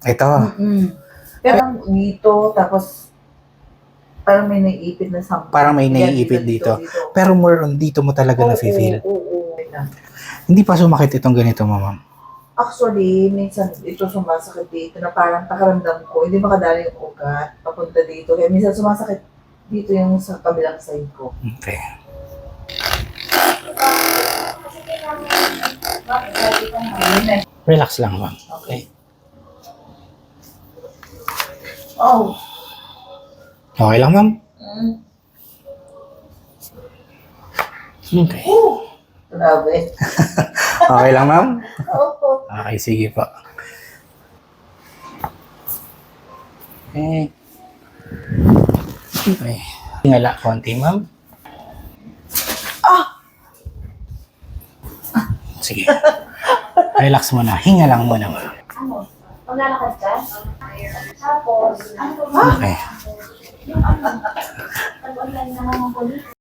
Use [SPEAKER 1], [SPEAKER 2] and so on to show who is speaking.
[SPEAKER 1] Ito.
[SPEAKER 2] Pero dito, tapos parang may naiipit na something.
[SPEAKER 1] Parang may naiipit dito. Pero more on dito mo talaga na-feel.
[SPEAKER 2] Oo.
[SPEAKER 1] Hindi pa sumakit itong ganito, ma'am.
[SPEAKER 2] Actually, minsan ito sumasakit dito na parang pakaramdam ko, hindi makadali yung ugat papunta dito. Kaya minsan sumasakit dito yung sa kabilang side ko.
[SPEAKER 1] Okay. Relax lang, ma'am. Okay.
[SPEAKER 2] Oh.
[SPEAKER 1] Okay lang, ma'am? Okay.
[SPEAKER 2] Grabe.
[SPEAKER 1] Okay lang, ma'am?
[SPEAKER 2] Oo.
[SPEAKER 1] Okay, sige po. Okay. Okay. Tingala konti, ma'am. Sige. Relax muna. Hinga lang muna, ma'am.
[SPEAKER 3] Ano? Maglalakad ka? Tapos, ano ba?
[SPEAKER 1] Okay.
[SPEAKER 3] Pag-online na naman ang police.